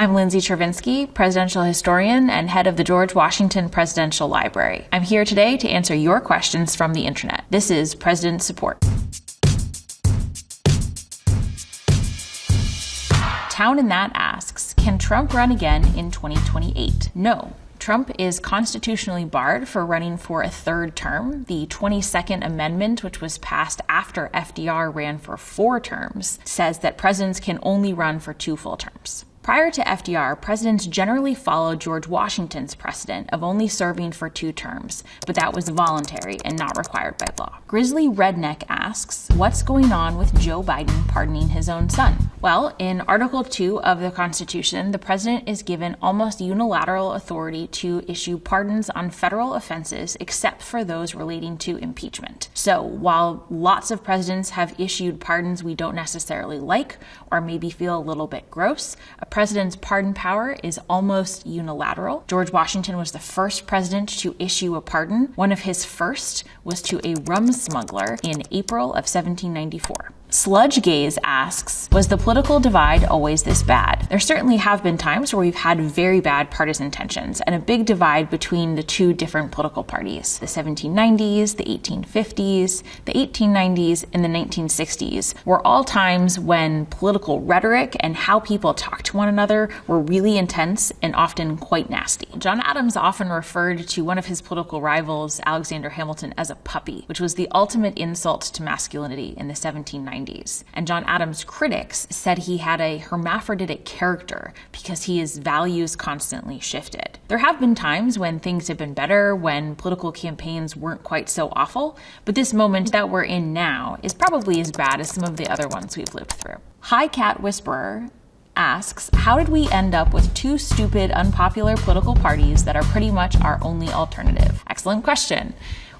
I'm Lindsay Chervinsky, presidential historian and head of the George Washington Presidential Library. I'm here today to answer your questions from the internet. This is President Support. Town in That asks, can Trump run again in 2028? No. Trump is constitutionally barred for running for a third term. The 22nd Amendment, which was passed after FDR ran for 4 terms, says that presidents can only run for 2 full terms. Prior to FDR, presidents generally followed George Washington's precedent of only serving for 2 terms, but that was voluntary and not required by law. Grizzly Redneck asks, what's going on with Joe Biden pardoning his own son? Well, in Article 2 of the Constitution, the president is given almost unilateral authority to issue pardons on federal offenses except for those relating to impeachment. So while lots of presidents have issued pardons we don't necessarily like or maybe feel a little bit gross, a president's pardon power is almost unilateral. George Washington was the first president to issue a pardon. One of his first was to a rum smuggler in April of 1794. Sludge Gaze asks, was the political divide always this bad? There certainly have been times where we've had very bad partisan tensions and a big divide between the 2 different political parties. The 1790s, the 1850s, the 1890s, and the 1960s were all times when political rhetoric and how people talked to one another were really intense and often quite nasty. John Adams often referred to one of his political rivals, Alexander Hamilton, as a puppy, which was the ultimate insult to masculinity in the 1790s. And John Adams' critics said he had a hermaphroditic character because his values constantly shifted. There have been times when things have been better, when political campaigns weren't quite so awful, but this moment that we're in now is probably as bad as some of the other ones we've lived through. Hi Cat Whisperer asks, how did we end up with 2 stupid, unpopular political parties that are pretty much our only alternative? Excellent question.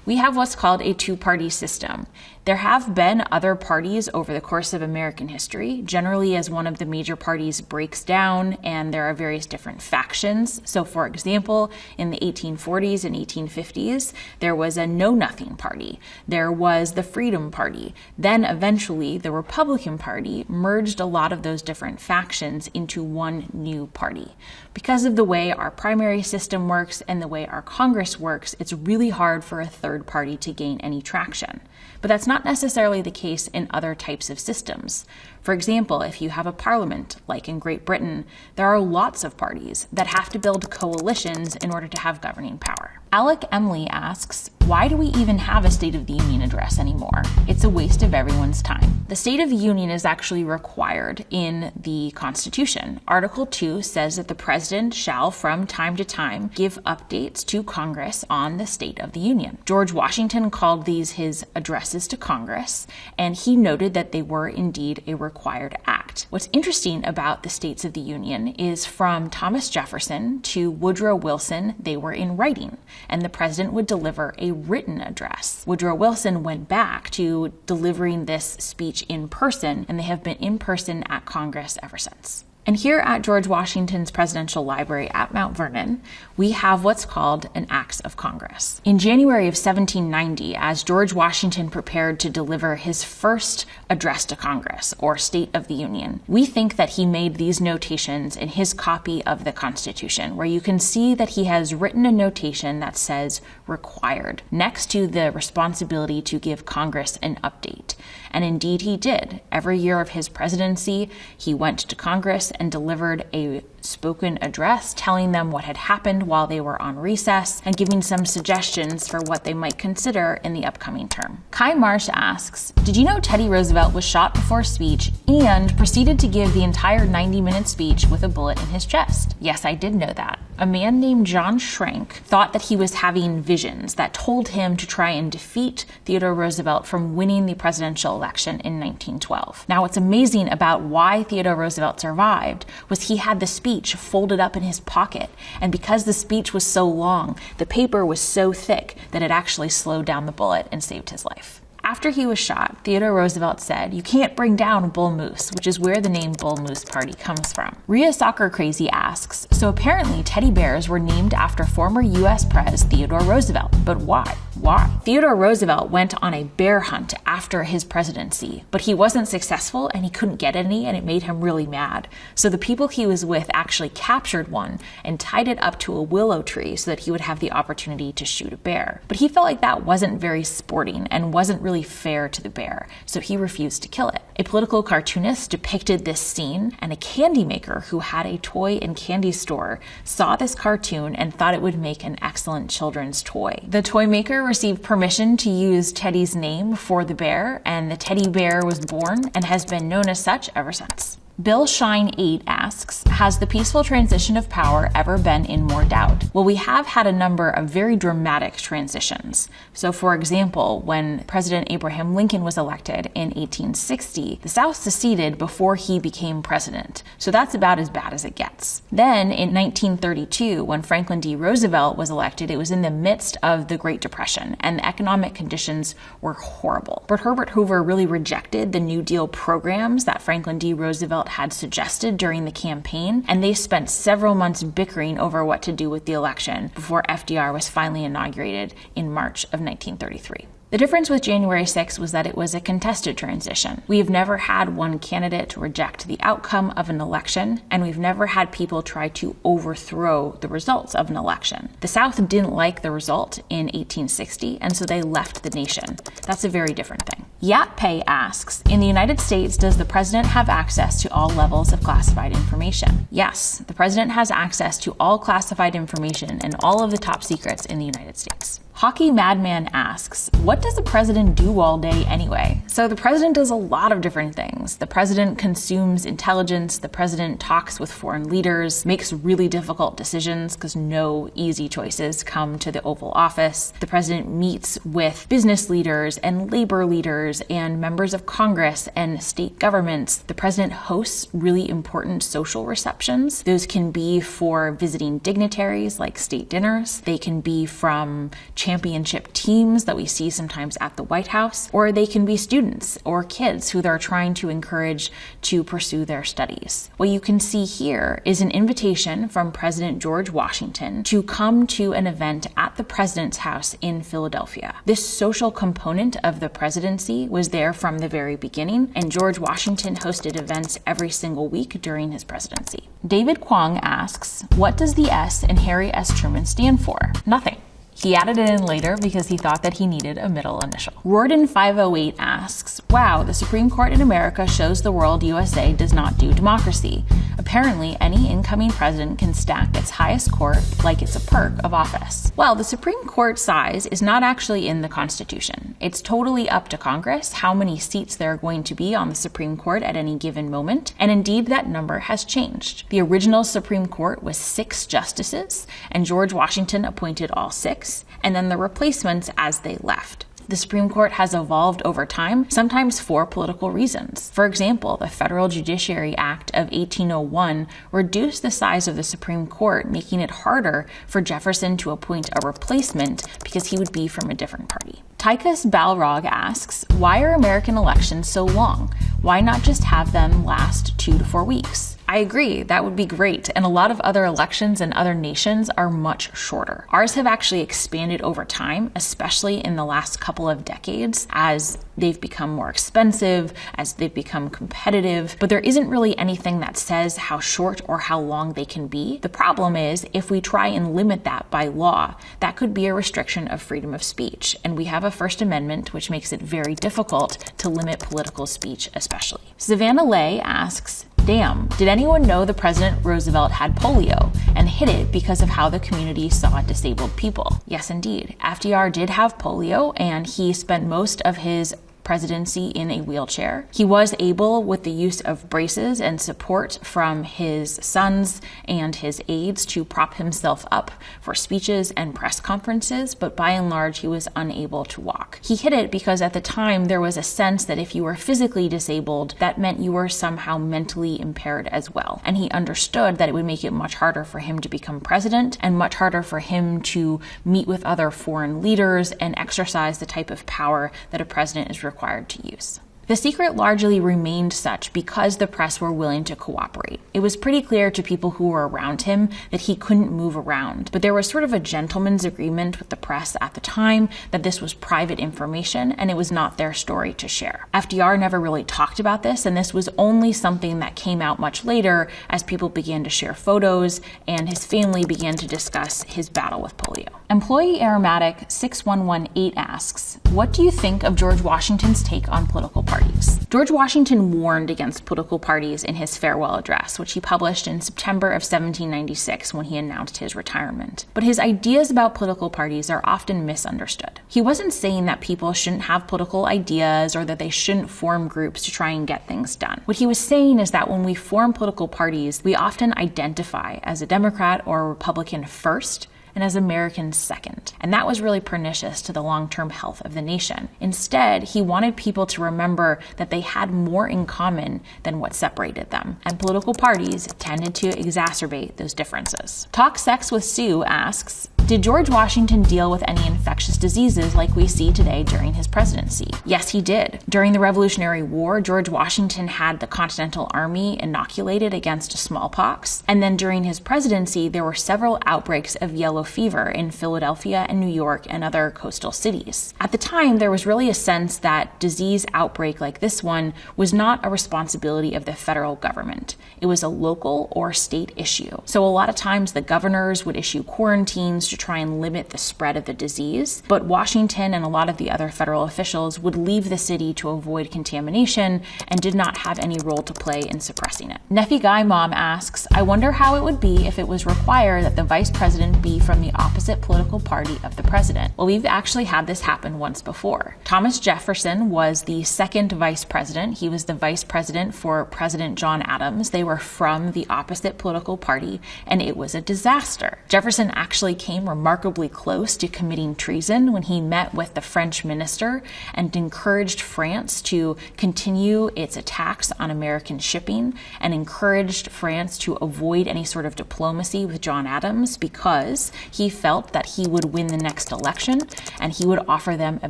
We have what's called a 2-party system. There have been other parties over the course of American history, generally as one of the major parties breaks down and there are various different factions. So for example, in the 1840s and 1850s, there was a Know-Nothing Party. There was the Freedom Party. Then eventually the Republican Party merged a lot of those different factions into one new party. Because of the way our primary system works and the way our Congress works, it's really hard for a third party to gain any traction. But that's not necessarily the case in other types of systems. For example, if you have a parliament, like in Great Britain, there are lots of parties that have to build coalitions in order to have governing power. Alec Emily asks, why do we even have a State of the Union address anymore? It's a waste of everyone's time. The State of the Union is actually required in the Constitution. Article 2 says that the president shall, from time to time, give updates to Congress on the State of the Union. George Washington called these his addresses to Congress, and he noted that they were indeed a required act. What's interesting about the States of the Union is from Thomas Jefferson to Woodrow Wilson, they were in writing, and the president would deliver a written address. Woodrow Wilson went back to delivering this speech in person, and they have been in person at Congress ever since. And here at George Washington's Presidential Library at Mount Vernon, we have what's called an Acts of Congress. In January of 1790, as George Washington prepared to deliver his first address to Congress, or State of the Union, we think that he made these notations in his copy of the Constitution, where you can see that he has written a notation that says required, next to the responsibility to give Congress an update. And indeed he did. Every year of his presidency, he went to Congress and delivered a spoken address telling them what had happened while they were on recess and giving some suggestions for what they might consider in the upcoming term. Kai Marsh asks, did you know Teddy Roosevelt was shot before speech and proceeded to give the entire 90-minute speech with a bullet in his chest? Yes, I did know that. A man named John Schrank thought that he was having visions that told him to try and defeat Theodore Roosevelt from winning the presidential election in 1912. Now, what's amazing about why Theodore Roosevelt survived was he had the speech folded up in his pocket, and because the speech was so long, the paper was so thick that it actually slowed down the bullet and saved his life. After he was shot, Theodore Roosevelt said, "You can't bring down Bull Moose," which is where the name Bull Moose Party comes from. Rhea Soccer Crazy asks, so apparently teddy bears were named after former US Pres Theodore Roosevelt, but why? Why? Theodore Roosevelt went on a bear hunt after his presidency, but he wasn't successful and he couldn't get any, and it made him really mad. So the people he was with actually captured one and tied it up to a willow tree so that he would have the opportunity to shoot a bear. But he felt like that wasn't very sporting and wasn't really fair to the bear, so he refused to kill it. A political cartoonist depicted this scene, and a candy maker who had a toy and candy store saw this cartoon and thought it would make an excellent children's toy. The toy maker received permission to use Teddy's name for the bear, and the teddy bear was born and has been known as such ever since. Bill Shine 8 asks, has the peaceful transition of power ever been in more doubt? Well, we have had a number of very dramatic transitions. So, for example, when President Abraham Lincoln was elected in 1860, the South seceded before he became president. So that's about as bad as it gets. Then, in 1932, when Franklin D. Roosevelt was elected, it was in the midst of the Great Depression, and the economic conditions were horrible. But Herbert Hoover really rejected the New Deal programs that Franklin D. Roosevelt had suggested during the campaign, and they spent several months bickering over what to do with the election before FDR was finally inaugurated in March of 1933. The difference with January 6th was that it was a contested transition. We have never had one candidate reject the outcome of an election, and we've never had people try to overthrow the results of an election. The South didn't like the result in 1860, and so they left the nation. That's a very different thing. Yatpay asks, in the United States, does the president have access to all levels of classified information? Yes, the president has access to all classified information and all of the top secrets in the United States. Hockey Madman asks, what does the president do all day anyway? So the president does a lot of different things. The president consumes intelligence, the president talks with foreign leaders, makes really difficult decisions because no easy choices come to the Oval Office. The president meets with business leaders and labor leaders and members of Congress and state governments. The president hosts really important social receptions. Those can be for visiting dignitaries like state dinners. They can be from championship teams that we see sometimes at the White House, or they can be students or kids who they're trying to encourage to pursue their studies. What you can see here is an invitation from President George Washington to come to an event at the president's house in Philadelphia. This social component of the presidency was there from the very beginning, and George Washington hosted events every single week during his presidency. David Kwong asks, what does the S in Harry S. Truman stand for? Nothing. He added it in later because he thought that he needed a middle initial. Rorden508 asks, wow, the Supreme Court in America shows the world USA does not do democracy. Apparently, any incoming president can stack its highest court like it's a perk of office. Well, the Supreme Court size is not actually in the Constitution. It's totally up to Congress how many seats there are going to be on the Supreme Court at any given moment, and indeed that number has changed. The original Supreme Court was 6 justices, and George Washington appointed all 6. And then the replacements as they left. The Supreme Court has evolved over time, sometimes for political reasons. For example, the Federal Judiciary Act of 1801 reduced the size of the Supreme Court, making it harder for Jefferson to appoint a replacement because he would be from a different party. Tychus Balrog asks, why are American elections so long? Why not just have them last 2 to 4 weeks? I agree, that would be great, and a lot of other elections in other nations are much shorter. Ours have actually expanded over time, especially in the last couple of decades, as they've become more expensive, as they've become competitive, but there isn't really anything that says how short or how long they can be. The problem is, if we try and limit that by law, that could be a restriction of freedom of speech, and we have a First Amendment which makes it very difficult to limit political speech especially. Savannah Lay asks, damn, did anyone know the President Roosevelt had polio and hid it because of how the community saw disabled people? Yes, indeed. FDR did have polio, and he spent most of his presidency in a wheelchair. He was able, with the use of braces and support from his sons and his aides, to prop himself up for speeches and press conferences, but by and large, he was unable to walk. He hid it because at the time, there was a sense that if you were physically disabled, that meant you were somehow mentally impaired as well. And he understood that it would make it much harder for him to become president and much harder for him to meet with other foreign leaders and exercise the type of power that a president is required to use. The secret largely remained such because the press were willing to cooperate. It was pretty clear to people who were around him that he couldn't move around, but there was sort of a gentleman's agreement with the press at the time that this was private information and it was not their story to share. FDR never really talked about this, and this was only something that came out much later as people began to share photos and his family began to discuss his battle with polio. Employee Aromatic 6118 asks, what do you think of George Washington's take on political parties? George Washington warned against political parties in his farewell address, which he published in September of 1796 when he announced his retirement. But his ideas about political parties are often misunderstood. He wasn't saying that people shouldn't have political ideas or that they shouldn't form groups to try and get things done. What he was saying is that when we form political parties, we often identify as a Democrat or a Republican first, and as Americans second. And that was really pernicious to the long-term health of the nation. Instead, he wanted people to remember that they had more in common than what separated them, and political parties tended to exacerbate those differences. Talk Sex with Sue asks, did George Washington deal with any infectious diseases like we see today during his presidency? Yes, he did. During the Revolutionary War, George Washington had the Continental Army inoculated against smallpox, and then during his presidency, there were several outbreaks of yellow fever in Philadelphia and New York and other coastal cities. At the time, there was really a sense that disease outbreak like this one was not a responsibility of the federal government. It was a local or state issue. So a lot of times the governors would issue quarantines to try and limit the spread of the disease, but Washington and a lot of the other federal officials would leave the city to avoid contamination and did not have any role to play in suppressing it. Nephi Guy Mom asks, I wonder how it would be if it was required that the vice president be from the opposite political party of the president. Well, we've actually had this happen once before. Thomas Jefferson was the second vice president. He was the vice president for President John Adams. They were from the opposite political party, and it was a disaster. Jefferson actually came remarkably close to committing treason when he met with the French minister and encouraged France to continue its attacks on American shipping and encouraged France to avoid any sort of diplomacy with John Adams because he felt that he would win the next election and he would offer them a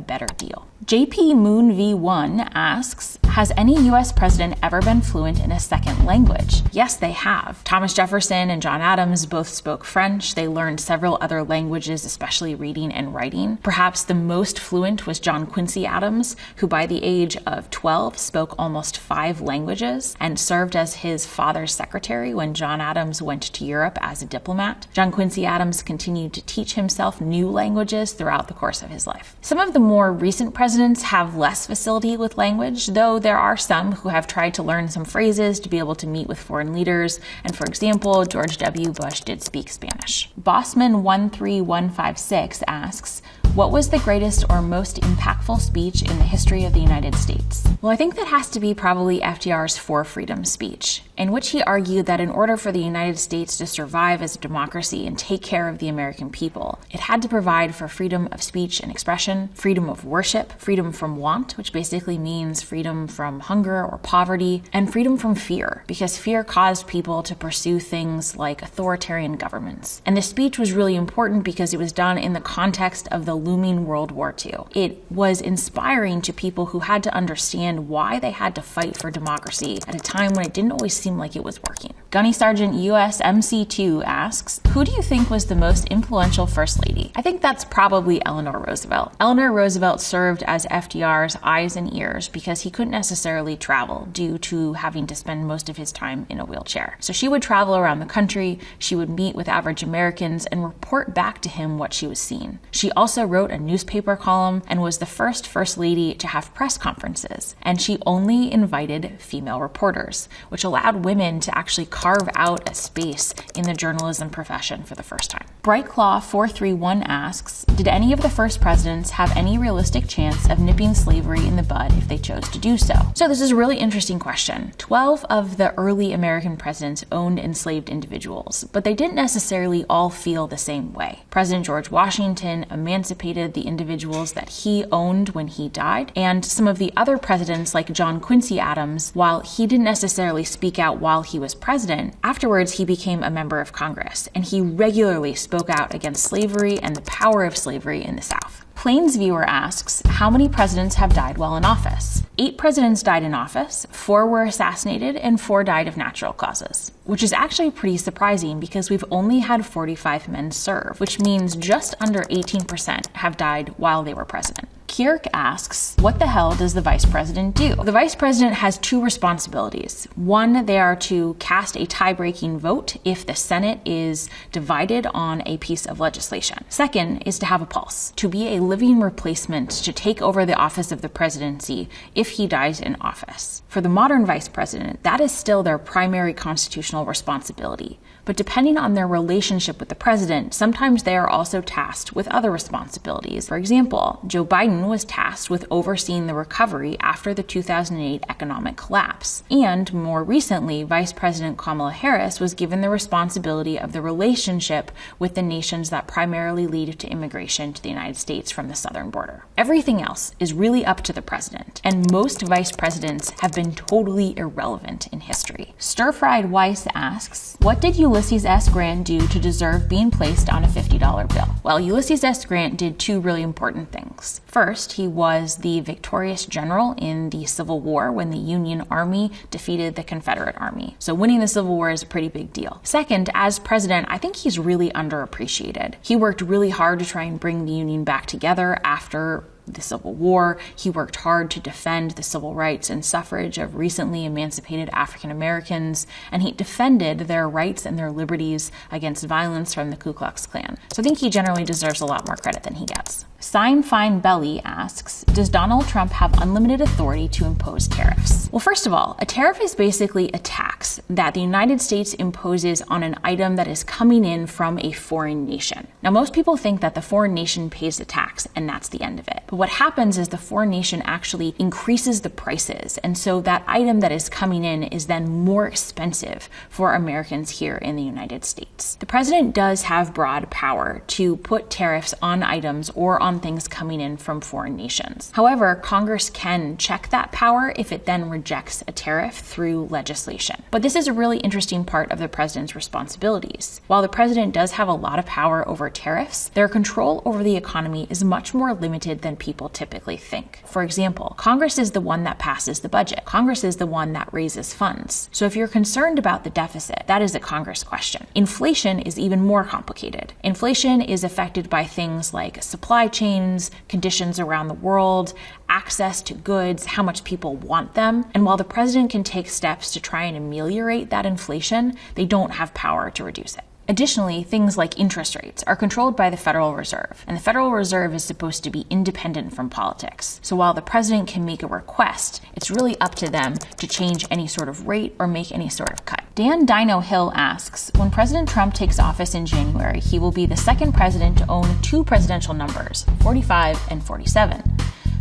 better deal. JP Moon V1 asks, has any US president ever been fluent in a second language? Yes, they have. Thomas Jefferson and John Adams both spoke French. They learned several other languages, especially reading and writing. Perhaps the most fluent was John Quincy Adams, who by the age of 12 spoke almost 5 languages and served as his father's secretary when John Adams went to Europe as a diplomat. John Quincy Adams continued to teach himself new languages throughout the course of his life. Some of the more recent presidents have less facility with language, though there are some who have tried to learn some phrases to be able to meet with foreign leaders, and for example, George W. Bush did speak Spanish. Bossman13156 asks, what was the greatest or most impactful speech in the history of the United States? Well, I think that has to be probably FDR's For Freedom speech, in which he argued that in order for the United States to survive as a democracy and take care of the American people, it had to provide for freedom of speech and expression, freedom of worship, freedom from want, which basically means freedom from hunger or poverty, and freedom from fear, because fear caused people to pursue things like authoritarian governments. And this speech was really important because it was done in the context of the looming World War II. It was inspiring to people who had to understand why they had to fight for democracy at a time when it didn't always seem like it was working. Gunny Sergeant USMC2 asks, who do you think was the most influential First Lady? I think that's probably Eleanor Roosevelt. Eleanor Roosevelt served as FDR's eyes and ears because he couldn't necessarily travel due to having to spend most of his time in a wheelchair. So she would travel around the country, she would meet with average Americans and report back to him what she was seeing. She also wrote a newspaper column and was the first First Lady to have press conferences. And she only invited female reporters, which allowed women to actually carve out a space in the journalism profession for the first time. Brightclaw431 asks, did any of the first presidents have any realistic chance of nipping slavery in the bud if they chose to do so? So this is a really interesting question. 12 of the early American presidents owned enslaved individuals, but they didn't necessarily all feel the same way. President George Washington emancipated the individuals that he owned when he died, and some of the other presidents like John Quincy Adams, while he didn't necessarily speak out while he was president, afterwards he became a member of Congress, and he regularly spoke out against slavery and the power of slavery in the South. Plains Viewer asks, how many presidents have died while in office? 8 presidents died in office, 4 were assassinated, and 4 died of natural causes. Which is actually pretty surprising because we've only had 45 men serve, which means just under 18% have died while they were president. Kirk asks, what the hell does the vice president do? The vice president has 2 responsibilities. One, they are to cast a tie-breaking vote if the Senate is divided on a piece of legislation. Second is to have a pulse, to be a living replacement to take over the office of the presidency if he dies in office. For the modern vice president, that is still their primary constitutional responsibility. But depending on their relationship with the president, sometimes they are also tasked with other responsibilities. For example, Joe Biden was tasked with overseeing the recovery after the 2008 economic collapse. And more recently, Vice President Kamala Harris was given the responsibility of the relationship with the nations that primarily lead to immigration to the United States from the southern border. Everything else is really up to the president, and most vice presidents have been totally irrelevant in history. Stir-Fried Weiss asks, what did Ulysses S. Grant do to deserve being placed on a $50 bill? Well, Ulysses S. Grant did 2 really important things. First, he was the victorious general in the Civil War when the Union Army defeated the Confederate Army. So winning the Civil War is a pretty big deal. Second, as president, I think he's really underappreciated. He worked really hard to try and bring the Union back together after the Civil War. He worked hard to defend the civil rights and suffrage of recently emancipated African Americans, and he defended their rights and their liberties against violence from the Ku Klux Klan. So I think he generally deserves a lot more credit than he gets. Sign Fine Belly asks, does Donald Trump have unlimited authority to impose tariffs? Well, first of all, a tariff is basically a tax that the United States imposes on an item that is coming in from a foreign nation. Now, most people think that the foreign nation pays the tax and that's the end of it. But what happens is the foreign nation actually increases the prices, and so that item that is coming in is then more expensive for Americans here in the United States. The president does have broad power to put tariffs on items or on things coming in from foreign nations. However, Congress can check that power if it then rejects a tariff through legislation. But this is a really interesting part of the president's responsibilities. While the president does have a lot of power over tariffs, their control over the economy is much more limited than people typically think. For example, Congress is the one that passes the budget. Congress is the one that raises funds. So if you're concerned about the deficit, that is a Congress question. Inflation is even more complicated. Inflation is affected by things like supply chains, conditions around the world, access to goods, how much people want them. And while the president can take steps to try and ameliorate that inflation, they don't have power to reduce it. Additionally, things like interest rates are controlled by the Federal Reserve, and the Federal Reserve is supposed to be independent from politics. So while the president can make a request, it's really up to them to change any sort of rate or make any sort of cut. Dan Dino Hill asks, when President Trump takes office in January, he will be the second president to own 2 presidential numbers, 45 and 47.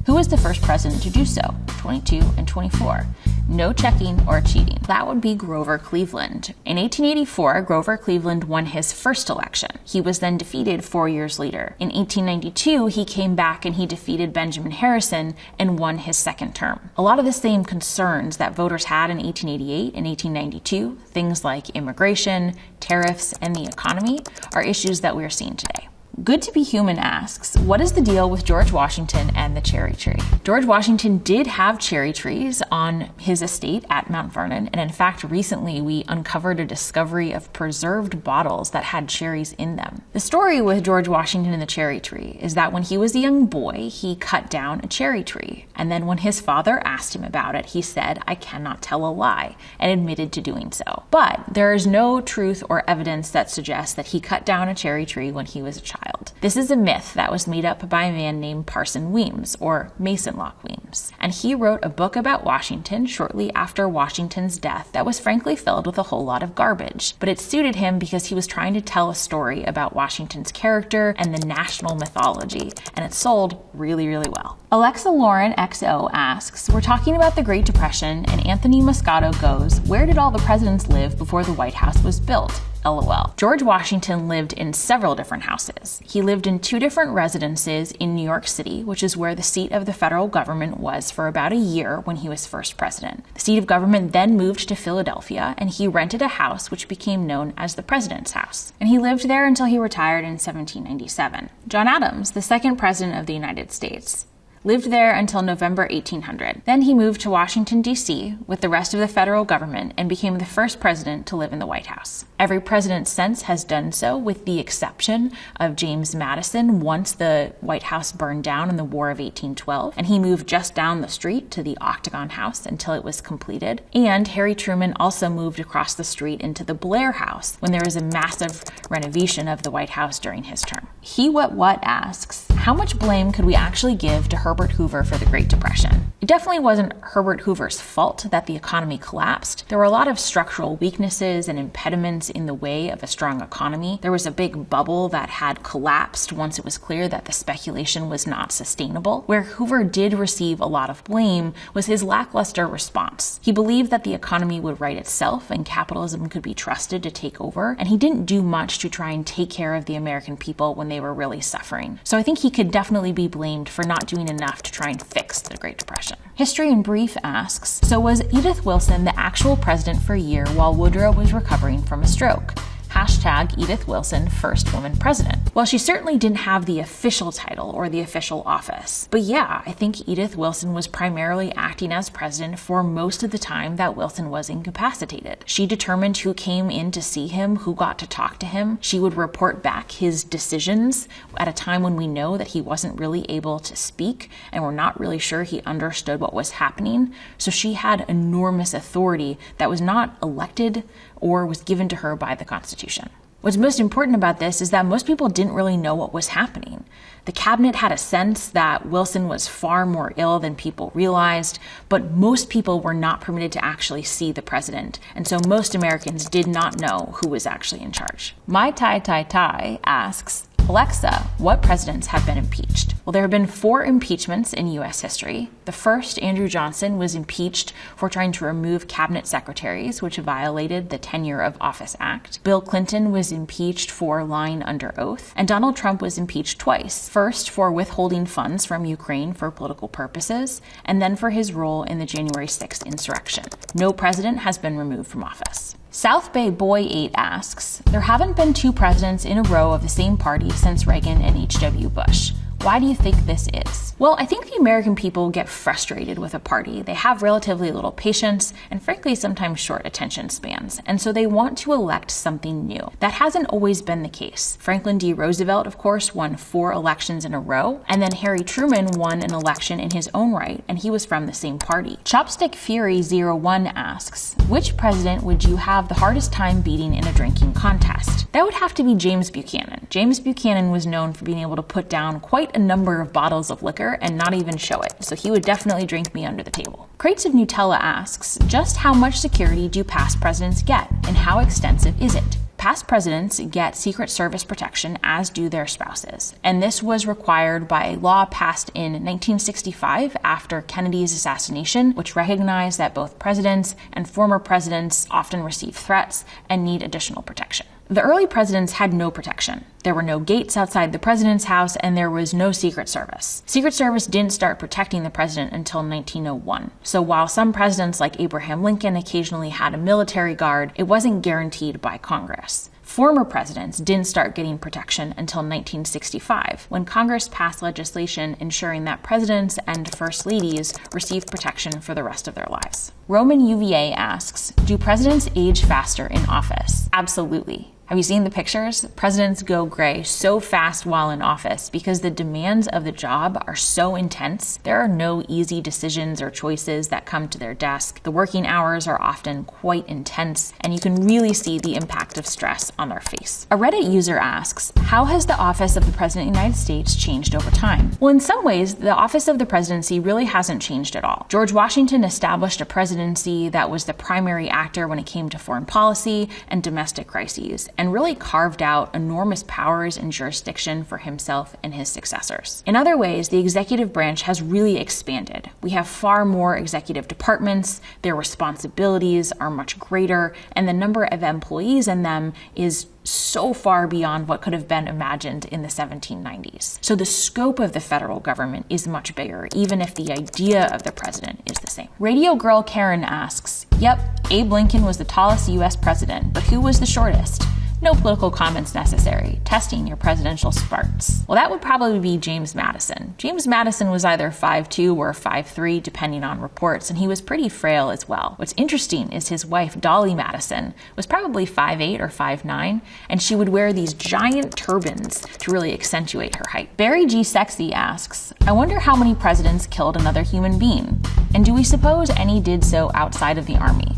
Who was the first president to do so, 22 and 24? No checking or cheating. That would be Grover Cleveland. In 1884, Grover Cleveland won his first election. He was then defeated 4 years later. In 1892, he came back and he defeated Benjamin Harrison and won his second term. A lot of the same concerns that voters had in 1888 and 1892, things like immigration, tariffs, and the economy, are issues that we're seeing today. Good to Be Human asks, what is the deal with George Washington and the cherry tree? George Washington did have cherry trees on his estate at Mount Vernon, and in fact, recently we uncovered a discovery of preserved bottles that had cherries in them. The story with George Washington and the cherry tree is that when he was a young boy, he cut down a cherry tree, and then when his father asked him about it, he said, "I cannot tell a lie," and admitted to doing so. But there is no truth or evidence that suggests that he cut down a cherry tree when he was a child. This is a myth that was made up by a man named Parson Weems, or Mason Locke Weems. And he wrote a book about Washington shortly after Washington's death that was frankly filled with a whole lot of garbage. But it suited him because he was trying to tell a story about Washington's character and the national mythology, and it sold really, really well. Alexa Lauren XO asks, we're talking about the Great Depression, and Anthony Moscato goes, where did all the presidents live before the White House was built? LOL. George Washington lived in several different houses. He lived in 2 different residences in New York City, which is where the seat of the federal government was for about a year when he was first president. The seat of government then moved to Philadelphia, and he rented a house which became known as the President's House. And he lived there until he retired in 1797. John Adams, the second president of the United States, lived there until November 1800. Then he moved to Washington, D.C. with the rest of the federal government and became the first president to live in the White House. Every president since has done so, with the exception of James Madison once the White House burned down in the War of 1812, and he moved just down the street to the Octagon House until it was completed. And Harry Truman also moved across the street into the Blair House when there was a massive renovation of the White House during his term. He What asks, how much blame could we actually give to Herbert Hoover for the Great Depression? It definitely wasn't Herbert Hoover's fault that the economy collapsed. There were a lot of structural weaknesses and impediments in the way of a strong economy. There was a big bubble that had collapsed once it was clear that the speculation was not sustainable. Where Hoover did receive a lot of blame was his lackluster response. He believed that the economy would right itself and capitalism could be trusted to take over, and he didn't do much to try and take care of the American people when they were really suffering. So I think he could definitely be blamed for not doing enough to try and fix the Great Depression. History in Brief asks, so was Edith Wilson the actual president for a year while Woodrow was recovering from a stroke? Hashtag Edith Wilson, first woman president. Well, she certainly didn't have the official title or the official office. But yeah, I think Edith Wilson was primarily acting as president for most of the time that Wilson was incapacitated. She determined who came in to see him, who got to talk to him. She would report back his decisions at a time when we know that he wasn't really able to speak and we're not really sure he understood what was happening. So she had enormous authority that was not elected or was given to her by the Constitution. What's most important about this is that most people didn't really know what was happening. The cabinet had a sense that Wilson was far more ill than people realized, but most people were not permitted to actually see the president, and so most Americans did not know who was actually in charge. My Tai asks, Alexa, what presidents have been impeached? Well, there have been 4 impeachments in U.S. history. The first, Andrew Johnson, was impeached for trying to remove cabinet secretaries, which violated the Tenure of Office Act. Bill Clinton was impeached for lying under oath, and Donald Trump was impeached twice. First, for withholding funds from Ukraine for political purposes, and then for his role in the January 6th insurrection. No president has been removed from office. South Bay Boy 8 asks, there haven't been 2 presidents in a row of the same party since Reagan and H.W. Bush. Why do you think this is? Well, I think the American people get frustrated with a party. They have relatively little patience and frankly sometimes short attention spans, and so they want to elect something new. That hasn't always been the case. Franklin D. Roosevelt, of course, won 4 elections in a row, and then Harry Truman won an election in his own right, and he was from the same party. Chopstick Fury 01 asks, which president would you have the hardest time beating in a drinking contest? That would have to be James Buchanan. James Buchanan was known for being able to put down quite a number of bottles of liquor and not even show it, so he would definitely drink me under the table. Crates of Nutella asks, just how much security do past presidents get, and how extensive is it? Past presidents get Secret Service protection, as do their spouses, and this was required by a law passed in 1965 after Kennedy's assassination, which recognized that both presidents and former presidents often receive threats and need additional protection. The early presidents had no protection. There were no gates outside the president's house, and there was no Secret Service. Secret Service didn't start protecting the president until 1901. So while some presidents like Abraham Lincoln occasionally had a military guard, it wasn't guaranteed by Congress. Former presidents didn't start getting protection until 1965, when Congress passed legislation ensuring that presidents and first ladies receive protection for the rest of their lives. Roman UVA asks, do presidents age faster in office? Absolutely. Have you seen the pictures? Presidents go gray so fast while in office because the demands of the job are so intense. There are no easy decisions or choices that come to their desk. The working hours are often quite intense, and you can really see the impact of stress on their face. A Reddit user asks, how has the office of the President of the United States changed over time? Well, in some ways, the office of the presidency really hasn't changed at all. George Washington established a presidency that was the primary actor when it came to foreign policy and domestic crises. and really carved out enormous powers and jurisdiction for himself and his successors. In other ways, the executive branch has really expanded. We have far more executive departments, their responsibilities are much greater, and the number of employees in them is so far beyond what could have been imagined in the 1790s. So the scope of the federal government is much bigger, even if the idea of the president is the same. Radio Girl Karen asks, yep, Abe Lincoln was the tallest US president, but who was the shortest? No political comments necessary. Testing your presidential smarts. Well, that would probably be James Madison. James Madison was either 5'2" or 5'3", depending on reports, and he was pretty frail as well. What's interesting is his wife, Dolly Madison, was probably 5'8" or 5'9", and she would wear these giant turbans to really accentuate her height. Barry G. Sexy asks, I wonder how many presidents killed another human being? And do we suppose any did so outside of the army?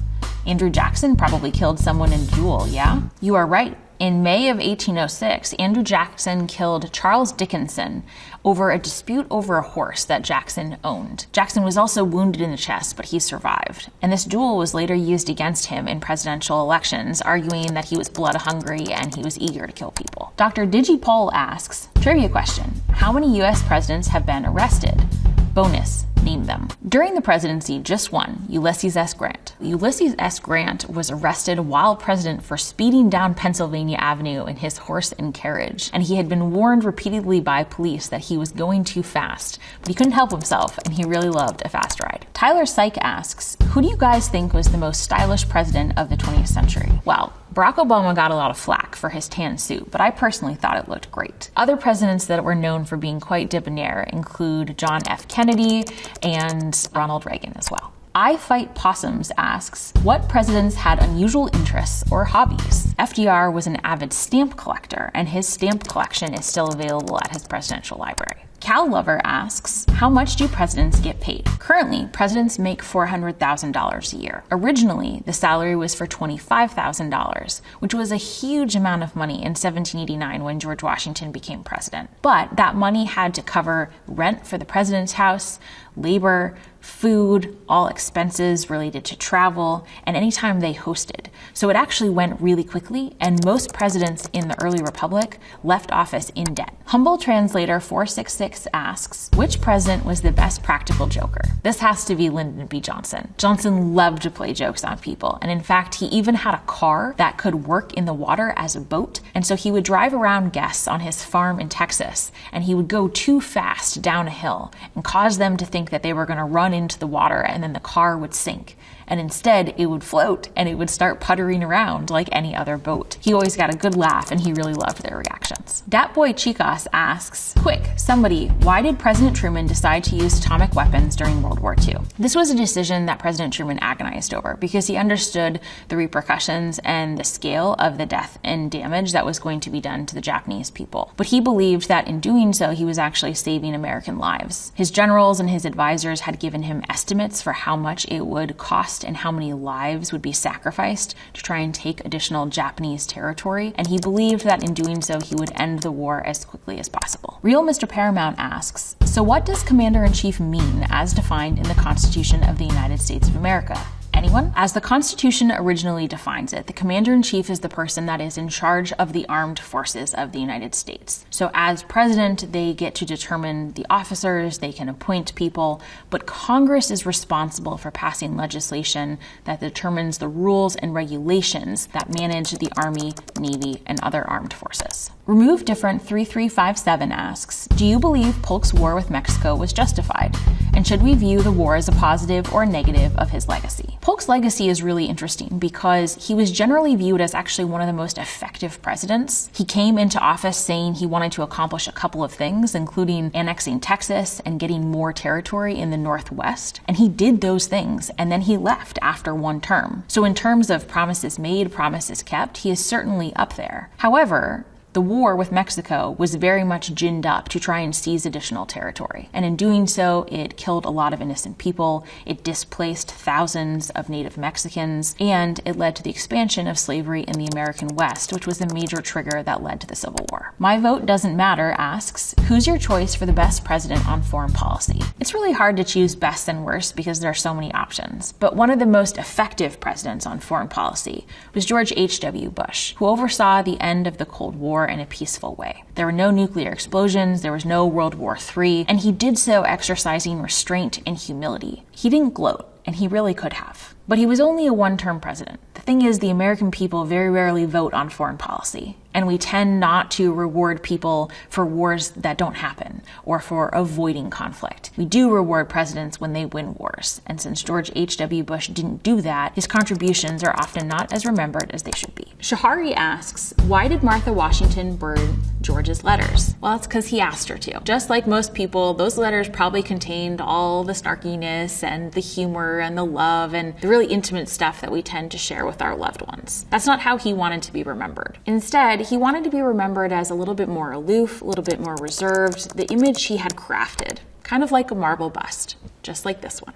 Andrew Jackson probably killed someone in a duel, yeah? You are right. In May of 1806, Andrew Jackson killed Charles Dickinson over a dispute over a horse that Jackson owned. Jackson was also wounded in the chest, but he survived. And this duel was later used against him in presidential elections, arguing that he was blood-hungry and he was eager to kill people. Dr. Digipol asks, trivia question, how many US presidents have been arrested? Bonus, name them. During the presidency, just one, Ulysses S. Grant. Ulysses S. Grant was arrested while president for speeding down Pennsylvania Avenue in his horse and carriage, and he had been warned repeatedly by police that he was going too fast, but he couldn't help himself, and he really loved a fast ride. Tyler Syke asks, who do you guys think was the most stylish president of the 20th century? Well, Barack Obama got a lot of flack for his tan suit, but I personally thought it looked great. Other presidents that were known for being quite debonair include John F. Kennedy and Ronald Reagan as well. I Fight Possums asks, what presidents had unusual interests or hobbies? FDR was an avid stamp collector, and his stamp collection is still available at his presidential library. Cal Lover asks, how much do presidents get paid? Currently, presidents make $400,000 a year. Originally, the salary was for $25,000, which was a huge amount of money in 1789 when George Washington became president. But that money had to cover rent for the president's house, labor, food, all expenses related to travel, and any time they hosted. So it actually went really quickly, and most presidents in the early republic left office in debt. Humble Translator 466 asks, which president was the best practical joker? This has to be Lyndon B. Johnson. Johnson loved to play jokes on people, and in fact, he even had a car that could work in the water as a boat, and so he would drive around guests on his farm in Texas, and he would go too fast down a hill and cause them to think that they were going to run into the water and then the car would sink. And instead, it would float and it would start puttering around like any other boat. He always got a good laugh and he really loved their reactions. Datboy Chicas asks, quick, somebody, why did President Truman decide to use atomic weapons during World War II? This was a decision that President Truman agonized over because he understood the repercussions and the scale of the death and damage that was going to be done to the Japanese people. But he believed that in doing so, he was actually saving American lives. His generals and his advisors had given him estimates for how much it would cost and how many lives would be sacrificed to try and take additional Japanese territory, and he believed that in doing so he would end the war as quickly as possible. Real Mr. Paramount asks, so what does Commander-in-Chief mean as defined in the Constitution of the United States of America? Anyone? As the Constitution originally defines it, the Commander-in-Chief is the person that is in charge of the armed forces of the United States. So as president, they get to determine the officers, they can appoint people, but Congress is responsible for passing legislation that determines the rules and regulations that manage the Army, Navy, and other armed forces. Remove Different 3357 asks, do you believe Polk's war with Mexico was justified? And should we view the war as a positive or negative of his legacy? Polk's legacy is really interesting because he was generally viewed as actually one of the most effective presidents. He came into office saying he wanted to accomplish a couple of things, including annexing Texas and getting more territory in the Northwest. And he did those things, and then he left after one term. So in terms of promises made, promises kept, he is certainly up there. However, The war with Mexico was very much ginned up to try and seize additional territory. And in doing so, it killed a lot of innocent people, it displaced thousands of native Mexicans, and it led to the expansion of slavery in the American West, which was the major trigger that led to the Civil War. My Vote Doesn't Matter asks, who's your choice for the best president on foreign policy? It's really hard to choose best and worst because there are so many options, but one of the most effective presidents on foreign policy was George H.W. Bush, who oversaw the end of the Cold War in a peaceful way. There were no nuclear explosions, there was no World War III, and he did so exercising restraint and humility. He didn't gloat, and he really could have. But he was only a one-term president. The thing is, the American people very rarely vote on foreign policy, and we tend not to reward people for wars that don't happen or for avoiding conflict. We do reward presidents when they win wars, and since George H.W. Bush didn't do that, his contributions are often not as remembered as they should be. Shahari asks, why did Martha Washington burn George's letters? Well, it's because he asked her to. Just like most people, those letters probably contained all the snarkiness and the humor and the love and the really intimate stuff that we tend to share with our loved ones. That's not how he wanted to be remembered. Instead, he wanted to be remembered as a little bit more aloof, a little bit more reserved, the image he had crafted, kind of like a marble bust, just like this one.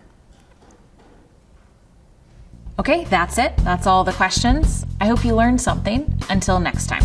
Okay, that's it. That's all the questions. I hope you learned something. Until next time.